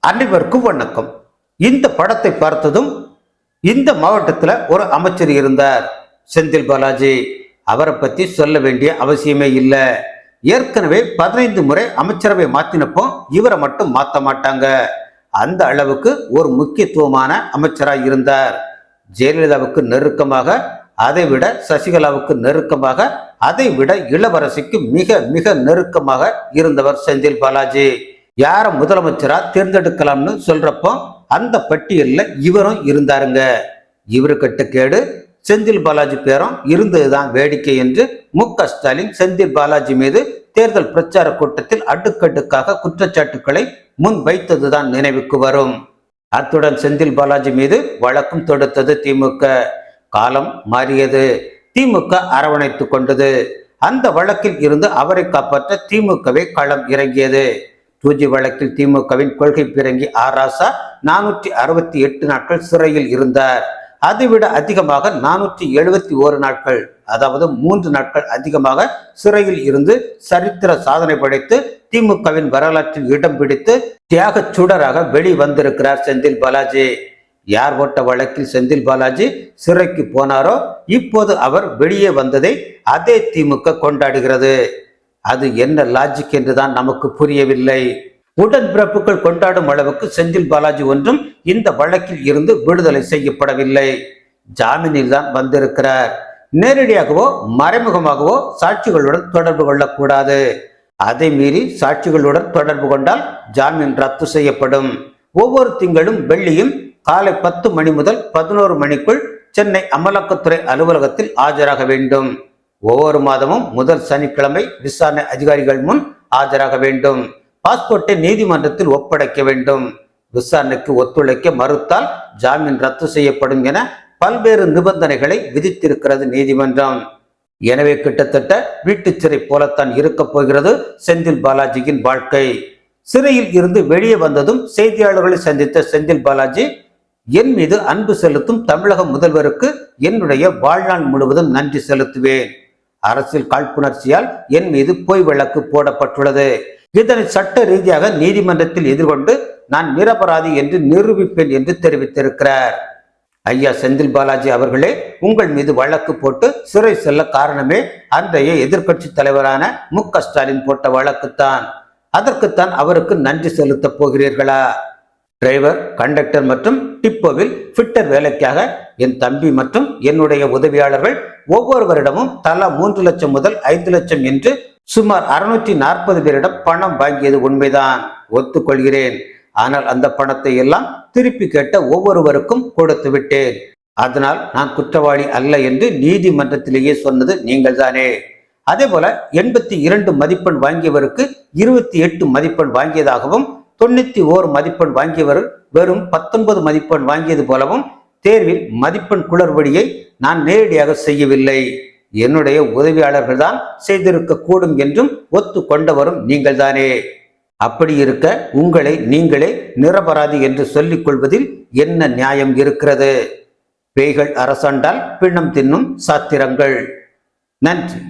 அனைவருக்கும் வணக்கம். இந்த படத்தை பார்த்ததும் இந்த மாவட்டத்தில் ஒரு அமைச்சர் இருந்தார், செந்தில் பாலாஜி. அவரை பற்றி சொல்ல வேண்டிய அவசியமே இல்லை. ஏற்கனவே 15 முறை அமைச்சரவை மாத்தினப்போ இவரை மட்டும் மாற்ற மாட்டாங்க. அந்த அளவுக்கு ஒரு முக்கியத்துவமான அமைச்சராக இருந்தார். ஜெயலலிதாவுக்கு நெருக்கமாக, அதை விட சசிகலாவுக்கு நெருக்கமாக, அதை விட இளவரசிக்கு மிக மிக நெருக்கமாக இருந்தவர் செந்தில் பாலாஜி. யார முதலமைச்சரா தேர்ந்தெடுக்கலாம்னு சொல்றப்போ அந்த பட்டியல்ல இவரும் இருந்தாருங்க. இவருக்கிட்ட கேடு செந்தில் பாலாஜி பேரும் இருந்ததுதான் வேடிக்கை என்று மு.க.ஸ்டாலின் செந்தில் பாலாஜி மீது தேர்தல் பிரச்சார கூட்டத்தில் அடுக்கடுக்காக குற்றச்சாட்டுக்களை முன் வைத்ததுதான் நினைவுக்கு வரும். அத்துடன் செந்தில் பாலாஜி மீது வழக்கும் தொடுத்தது திமுக. காலம் மாறியது. திமுக அரவணைத்து கொண்டது. அந்த வழக்கில் இருந்து அவரை காப்பாற்ற திமுகவை களம் இறங்கியது. 2G வழக்கில் திமுகவின் கொள்கை பிறங்கி ராசா 468 நாட்கள் சிறையில் இருந்தார். அதைவிட அதிகமாக 471 நாட்கள், அதாவது 3 நாட்கள் அதிகமாக சிறையில் இருந்து சரித்திர சாதனை படைத்து திமுகவின் வரலாற்றில் இடம் பிடித்து தியாக சுடராக வெளிவந்திருக்கிறார் செந்தில் பாலாஜி. யார் போட்ட வழக்கில் செந்தில் பாலாஜி சிறைக்கு போனாரோ இப்போது அவர் வெளியே வந்ததை அதே திமுக கொண்டாடுகிறது. அது என்ன லாஜிக் என்றுதான் நமக்கு புரியவில்லை. உடன்பிறப்புகள் கொண்டாடும் அளவுக்கு செந்தில் பாலாஜி ஒன்றும் இந்த வழக்கில் இருந்து விடுதலை செய்யப்படவில்லை. ஜாமீனில் தான் வந்திருக்கிறார். நேரடியாகவோ மறைமுகமாகவோ சாட்சிகளுடன் தொடர்பு கொள்ளக்கூடாது. அதை மீறி சாட்சிகளுடன் தொடர்பு கொண்டால் ஜாமீன் ரத்து செய்யப்படும். ஒவ்வொரு திங்களும் வெள்ளியும் காலை 10 மணி முதல் 11 மணிக்குள் சென்னை அமலாக்கத்துறை அலுவலகத்தில் ஆஜராக வேண்டும். ஒவ்வொரு மாதமும் முதல் சனிக்கிழமை விசாரணை அதிகாரிகள் முன் ஆஜராக வேண்டும். பாஸ்போர்ட்டை நீதிமன்றத்தில் ஒப்படைக்க வேண்டும். விசாரணைக்கு ஒத்துழைக்க மறுத்தால் ஜாமீன் ரத்து செய்யப்படும் என பல்வேறு நிபந்தனைகளை விதித்திருக்கிறது நீதிமன்றம். எனவே கிட்டத்தட்ட வீட்டு சிறை போலத்தான் இருக்க போகிறது செந்தில் பாலாஜியின் வாழ்க்கை. சிறையில் இருந்து வெளியே வந்ததும் செய்தியாளர்களை சந்தித்த செந்தில் பாலாஜி, என் மீது அன்பு செலுத்தும் தமிழக முதல்வருக்கு என்னுடைய வாழ்நாள் முழுவதும் நன்றி செலுத்துவேன். அரசியல் காழ்ப்புணர்ச்சியால் என் மீது பொய் வழக்கு போடப்பட்டுள்ளது. இதனை சட்ட ரீதியாக நீதிமன்றத்தில் எதிர்கொண்டு நான் நிரபராதி என்று நிரூபிப்பேன் என்று தெரிவித்திருக்கிறார். ஐயா செந்தில் பாலாஜி அவர்களே, உங்கள் மீது வழக்கு போட்டு சிறை செல்ல காரணமே அன்றைய எதிர்க்கட்சி தலைவரான மு.க.ஸ்டாலின் போட்ட வழக்குத்தான். அதற்குத்தான் அவருக்கு நன்றி செலுத்த போகிறீர்களா? டிரைவர், கண்டக்டர் மற்றும் டிப்போவில் ஃபிட்டர் வேலைக்காக என் தம்பி மற்றும் என்னுடைய உதவியாளர்கள் ஒவ்வொருவரிடமும் தலா 3 லட்சம் முதல் 5 லட்சம் என்று சுமார் 640 பேரிடம் பணம் வாங்கியது உண்மைதான், ஒத்துக்கொள்கிறேன். ஆனால் அந்த பணத்தை எல்லாம் திருப்பி கேட்ட ஒவ்வொருவருக்கும் கொடுத்து விட்டேன். அதனால் நான் குற்றவாளி அல்ல என்று நீதிமன்றத்திலேயே சொன்னது நீங்கள் தானே. அதே போல 82 மதிப்பெண் வாங்கியவருக்கு 28 மதிப்பெண் வாங்கியதாகவும், 91 மதிப்பெண் வாங்கியவர் வெறும் 19 மதிப்பெண் வாங்கியது போலவும் தேர்வில் மதிப்பெண் குளறுபடியை நான் நேரடியாக செய்யவில்லை, என்னுடைய உதவியாளர்கள் தான் செய்திருக்க கூடும் என்றும் ஒத்துக்கொண்டவரும் நீங்கள் தானே. அப்படி இருக்க உங்களை நீங்களே நிரபராதி என்று சொல்லிக் கொள்வதில் என்ன நியாயம் இருக்கிறது? பேய்கள் அரசாண்டால் பிணம் தின்னும் சாத்திரங்கள். நன்றி.